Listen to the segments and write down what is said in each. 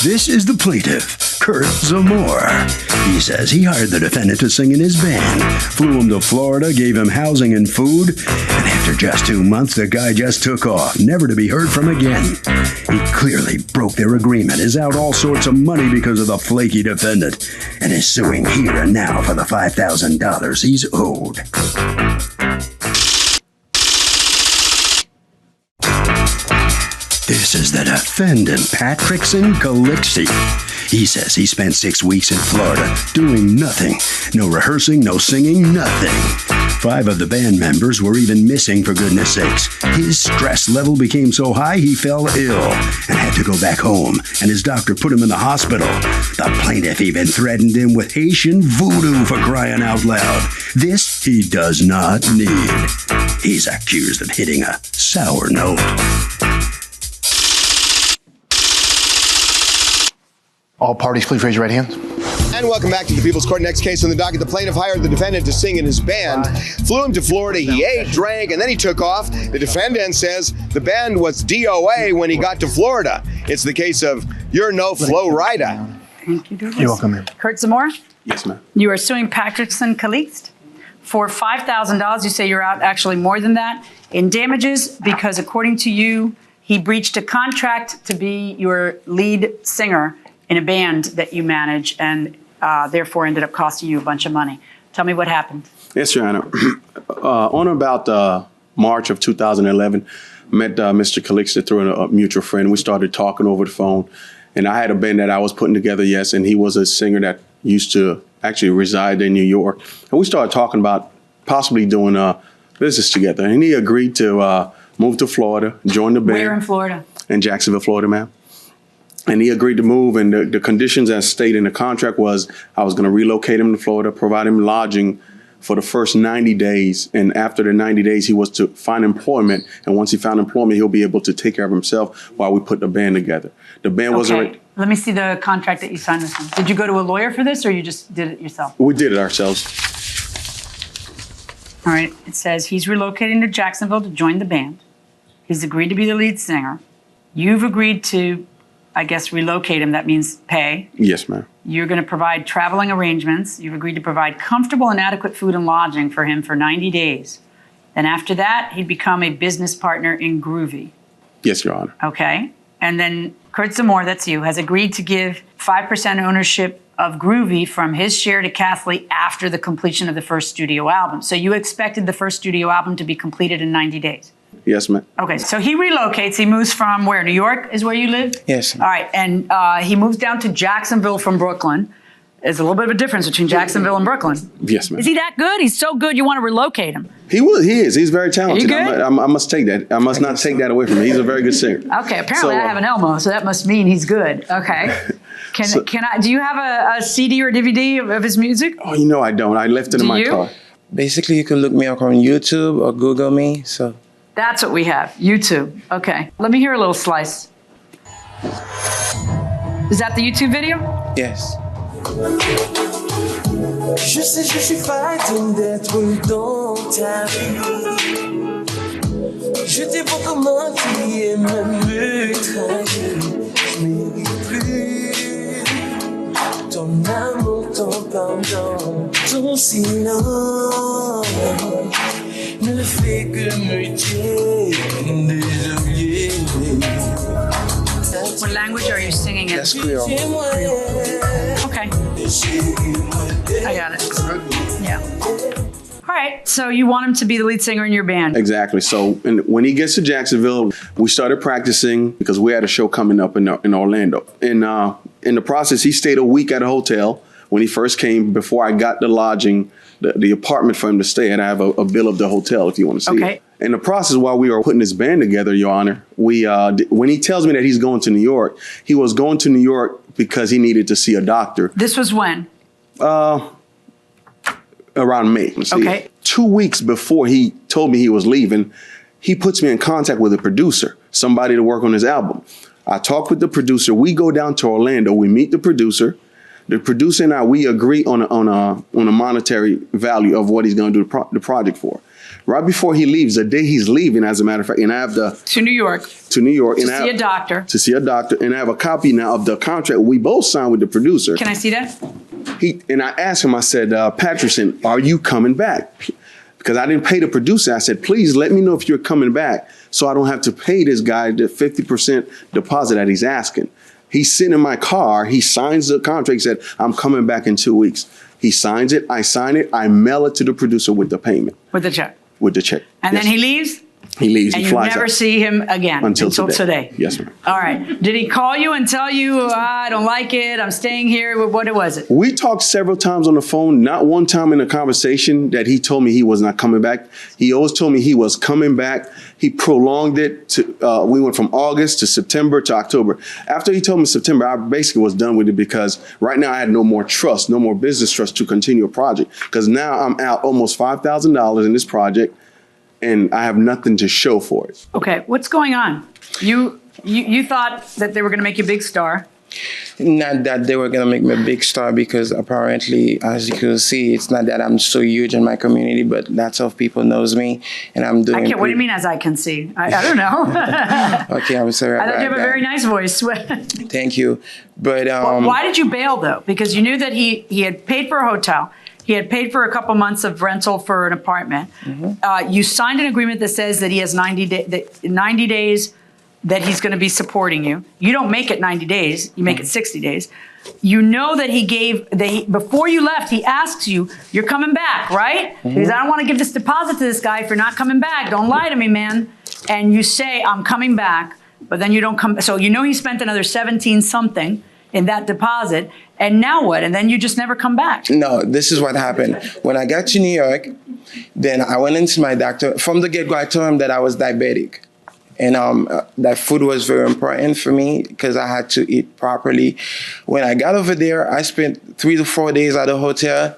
This is the plaintiff, Kurt Zamora. He says he hired the defendant to sing in his band, flew him to Florida, gave him housing and food, and after just 2 months, the guy just took off, never to be heard from again. He clearly broke their agreement, is out all sorts of money because of the flaky defendant, and is suing here and now for the $5,000 he's owed. This is the defendant, Patrickson Calixte. He says he spent 6 weeks in Florida doing nothing. No rehearsing, no singing, nothing. 5 of the band members were even missing, for goodness sakes. His stress level became so high he fell ill and had to go back home, and his doctor put him in the hospital. The plaintiff even threatened him with Haitian voodoo, for crying out loud. This he does not need. He's accused of hitting a sour note. All parties, please raise your right hands. And welcome back to the People's Court. Next case on the docket. The plaintiff hired the defendant to sing in his band, flew him to Florida. He ate, drank, and then he took off. The defendant says the band was DOA when he got to Florida. It's the case of You're No Flow Rider. Thank you, Douglas. You're welcome, ma'am. Kurt Zamora, Yes, ma'am. you are suing Patrickson Calixte for $5,000. You say you're out actually more than that in damages because, according to you, he breached a contract to be your lead singer in a band that you manage, and therefore ended up costing you a bunch of money. Tell me what happened. Yes, Your Honor. On about March of 2011, met Mr. Calixte through a mutual friend. We started talking over the phone, and I had a band that I was putting together, yes, and he was a singer that used to actually reside in New York. And we started talking about possibly doing business together, and he agreed to move to Florida, join the band. Where in Florida? In Jacksonville, Florida, ma'am. And he agreed to move, and the conditions as stated in the contract was I was going to relocate him to Florida, provide him lodging for the first 90 days. And after the 90 days, he was to find employment. And once he found employment, he'll be able to take care of himself while we put the band together. The band wasn't... Okay, let me see the contract that you signed with him. Did you go to a lawyer for this, or you just did it yourself? We did it ourselves. All right, it says he's relocating to Jacksonville to join the band. He's agreed to be the lead singer. You've agreed to, I guess, relocate him. That means pay. Yes, ma'am. You're going to provide traveling arrangements. You've agreed to provide comfortable and adequate food and lodging for him for 90 days. Then after that, he'd become a business partner in Groovy. Yes, Your Honor. Okay. And then Kurt Zamora, that's you, has agreed to give 5% ownership of Groovy from his share to Kathleen after the completion of the first studio album. So you expected the first studio album to be completed in 90 days. Yes, ma'am. Okay, so he relocates. He moves from where? New York is where you live? Yes. All right, and he moves down to Jacksonville from Brooklyn. There's a little bit of a difference between Jacksonville and Brooklyn. Yes, ma'am. Is he that good? He's so good you want to relocate him. He is. He's very talented. Are you good? I must take that. I must not take that away from him. He's a very good singer. Okay, apparently I have an Elmo, so that must mean he's good. Okay. Can I? Do you have a CD or DVD of his music? Oh, you know I don't. I left it in my car. Basically, you can look me up on YouTube or Google me. So that's what we have. YouTube. Okay. Let me hear a little slice. Is that the YouTube video? Yes. Je sais, je suis fatigué d'être dans ta vie. Je t'ai beaucoup menti et même me trahi. Je mérite plus ton amour, ton pardon, ton silence ne fait que me désolier. What language are you singing in? That's Creole. Okay. I got it. Yeah. All right. So you want him to be the lead singer in your band? Exactly. So when he gets to Jacksonville, we started practicing because we had a show coming up in Orlando. And in the process, he stayed a week at a hotel when he first came before I got the lodging, the apartment for him to stay. And I have a bill of the hotel if you want to see it. In the process, while we were putting this band together, Your Honor, when he tells me that he's going to New York, he was going to New York because he needed to see a doctor. This was when? Around May. Okay. 2 weeks before he told me he was leaving, he puts me in contact with a producer, somebody to work on his album. I talk with the producer. We go down to Orlando. We meet the producer. The producer and I, we agree on a monetary value of what he's going to do the project for. Right before he leaves, the day he's leaving, as a matter of fact, and I have to New York. To New York. To see a doctor. To see a doctor. And I have a copy now of the contract we both signed with the producer. Can I see that? And I asked him, I said, Patterson, are you coming back? Because I didn't pay the producer. I said, please let me know if you're coming back so I don't have to pay this guy the 50% deposit that he's asking. He's sitting in my car. He signs the contract. He said, I'm coming back in 2 weeks. He signs it. I sign it. I mail it to the producer with the payment. With the check. With the check. And yes. then he leaves? He leaves. And he you flies never out. see him again until today. Yes, ma'am. All right. Did he call you and tell you, I don't like it, I'm staying here? What was it? We talked several times on the phone. Not one time in a conversation that he told me he was not coming back. He always told me he was coming back. He prolonged it to, we went from August to September to October. After he told me September, I basically was done with it because right now I had no more trust, no more business trust to continue a project. Because now I'm out almost $5,000 in this project and I have nothing to show for it. Okay, what's going on? You thought that they were going to make you a big star. Not that they were going to make me a big star, because apparently, as you can see, it's not that I'm so huge in my community, but lots of people knows me, and I'm doing. What do you mean, as I can see? I don't know. Okay, I'm sorry. I thought you have a very nice voice. Thank you, but why did you bail though? Because you knew that he had paid for a hotel. He had paid for a couple months of rental for an apartment. Mm-hmm. You signed an agreement that says that he has 90 days that he's going to be supporting you. You don't make it 90 days. You make it 60 days. You know that before you left, he asks you, you're coming back, right? Mm-hmm. Because I don't want to give this deposit to this guy if you're not coming back. Don't lie to me, man. And you say, I'm coming back, but then you don't come. So you know he spent another 17 something in that deposit. And now what? And then you just never come back. No, this is what happened. When I got to New York, then I went into my doctor. From the get-go, I told him that I was diabetic. And that food was very important for me because I had to eat properly. When I got over there, I spent 3 to 4 days at a hotel,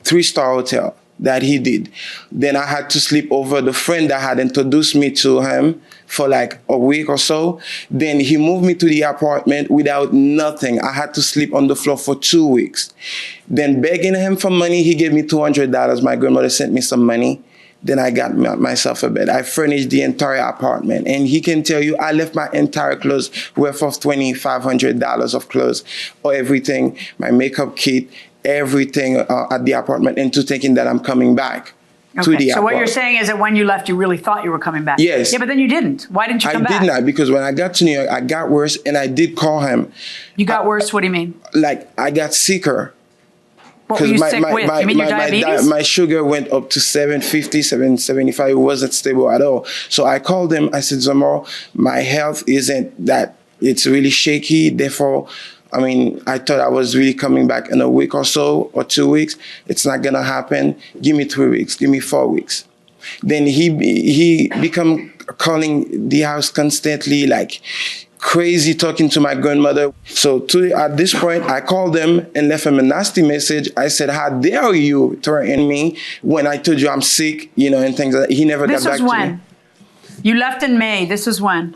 3-star hotel that he did. Then I had to sleep over the friend that had introduced me to him for like a week or so. Then he moved me to the apartment without nothing. I had to sleep on the floor for 2 weeks. Then begging him for money, he gave me $200. My grandmother sent me some money. Then I got myself a bed. I furnished the entire apartment. And he can tell you, I left my entire clothes worth of $2,500 of clothes, or everything, my makeup kit, everything at the apartment, into thinking that I'm coming back. Okay, so what you're saying is that when you left, you really thought you were coming back. Yes. Yeah, but then you didn't. Why didn't you come back? I did not, because when I got to New York, I got worse, and I did call him. You got worse? What do you mean? Like, I got sicker. What were you sick with? You mean your diabetes? My sugar went up to 750, 775. It wasn't stable at all. So I called him. I said, Zamora, my health isn't that. It's really shaky. Therefore, I mean, I thought I was really coming back in a week or so, or 2 weeks. It's not going to happen. Give me 3 weeks. Give me 4 weeks. Then he become calling the house constantly, like crazy, talking to my grandmother. So at this point, I called him and left him a nasty message. I said, how dare you threaten me when I told you I'm sick, you know, and things like that. He never got back to me. This was when? You left in May. This was when?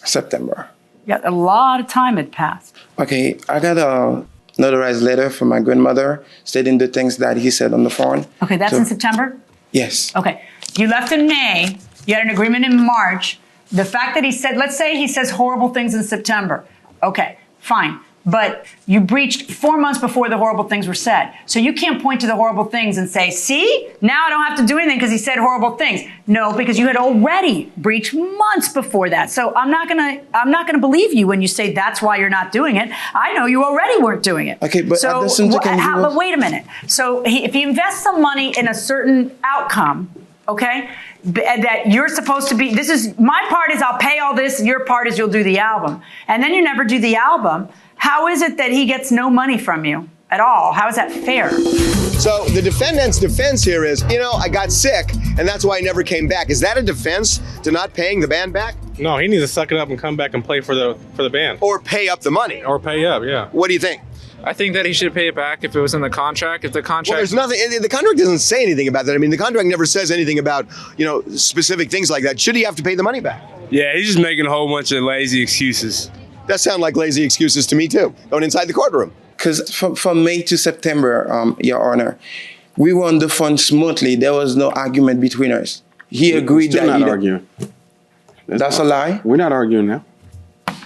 September. Yeah, a lot of time had passed. Okay, I got a notarized letter from my grandmother stating the things that he said on the phone. Okay, that's in September? Yes. Okay, you left in May. You had an agreement in March. The fact that he said, let's say he says horrible things in September. Okay, fine. But you breached 4 months before the horrible things were said. So you can't point to the horrible things and say, see, now I don't have to do anything because he said horrible things. No, because you had already breached months before that. So I'm not gonna believe you when you say that's why you're not doing it. I know you already weren't doing it. Okay, but so but wait a minute. So if he invests some money in a certain outcome, okay, that you're supposed to be, this is, my part is I'll pay all this, your part is you'll do the album. And then you never do the album. How is it that he gets no money from you at all? How is that fair? So the defendant's defense here is, you know, I got sick and that's why I never came back. Is that a defense to not paying the band back? No, he needs to suck it up and come back and play for the band. Or pay up the money. Or pay up, yeah. What do you think? I think that he should pay it back if it was in the contract. If the contract... Well, there's nothing, the contract doesn't say anything about that. I mean, the contract never says anything about, you know, specific things like that. Should he have to pay the money back? Yeah, he's just making a whole bunch of lazy excuses. That sound like lazy excuses to me too, going inside the courtroom. Because from May to September, Your Honor, We run the fund smoothly. There was no argument between us. He agreed Still that not arguing. That's a lie. We're not arguing now.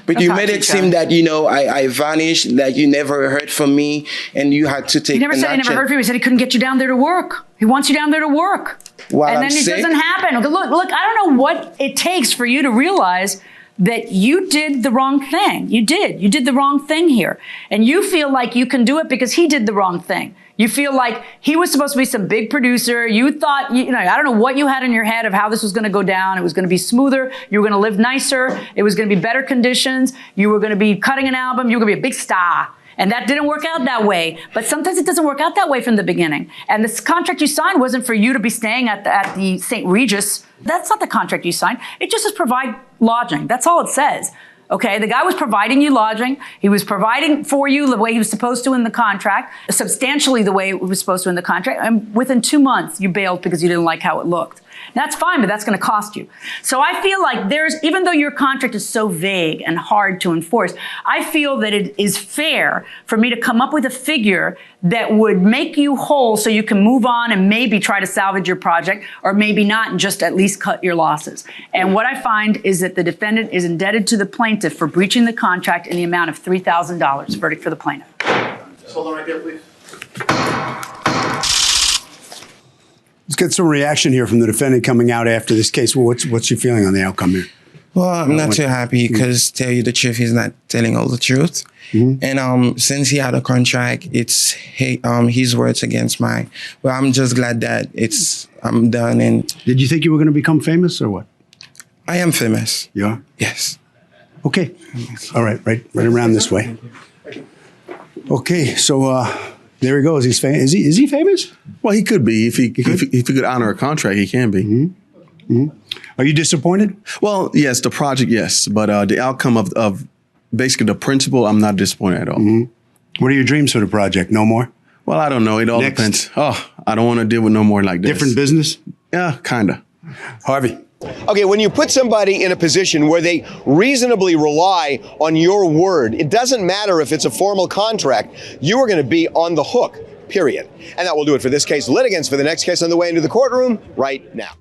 But you made it seem that, you know, I vanished, that you never heard from me, and you had to take He never said he never heard from you. He said he couldn't get you down there to work. He wants you down there to work. While and I'm then it sick? doesn't happen. Look, I don't know what it takes for you to realize that you did the wrong thing. You did the wrong thing here. And you feel like you can do it because he did the wrong thing. You feel like he was supposed to be some big producer. You thought, you know, I don't know what you had in your head of how this was going to go down. It was going to be smoother. You were going to live nicer. It was going to be better conditions. You were going to be cutting an album. You were going to be a big star. And that didn't work out that way. But sometimes it doesn't work out that way from the beginning. And this contract you signed wasn't for you to be staying at the St. Regis. That's not the contract you signed. It just says provide lodging. That's all it says. Okay, the guy was providing you lodging. He was providing for you the way he was supposed to in the contract, substantially the way it was supposed to in the contract. And within 2 months, you bailed because you didn't like how it looked. That's fine, but that's going to cost you. So I feel like even though your contract is so vague and hard to enforce, I feel that it is fair for me to come up with a figure that would make you whole so you can move on and maybe try to salvage your project, or maybe not, and just at least cut your losses. And what I find is that the defendant is indebted to the plaintiff for breaching the contract in the amount of $3,000. Verdict for the plaintiff. Just hold on right there, please. Let's get some reaction here from the defendant coming out after this case. Well, what's your feeling on the outcome here? Well, I'm not too happy because, tell you the truth, he's not telling all the truth. And since he had a contract, it's his words against mine. Well, I'm just glad that I'm done. And did you think you were going to become famous or what? I am famous. You are? Yes. Okay. All right. Right around this way. Okay. So there he goes. He's famous. Is he famous? Well, he could be if he could honor a contract. He can be. Are you disappointed? Well, yes, the project, yes, but the outcome of basically the principle, I'm not disappointed at all. What are your dreams for the project? No more? Well, I don't know. It all depends. Oh, I don't want to deal with no more like this. Different business? Yeah, kind of. Harvey. Okay, when you put somebody in a position where they reasonably rely on your word, it doesn't matter if it's a formal contract, you are going to be on the hook, period. And that will do it for this case. Litigants for the next case on the way into the courtroom right now.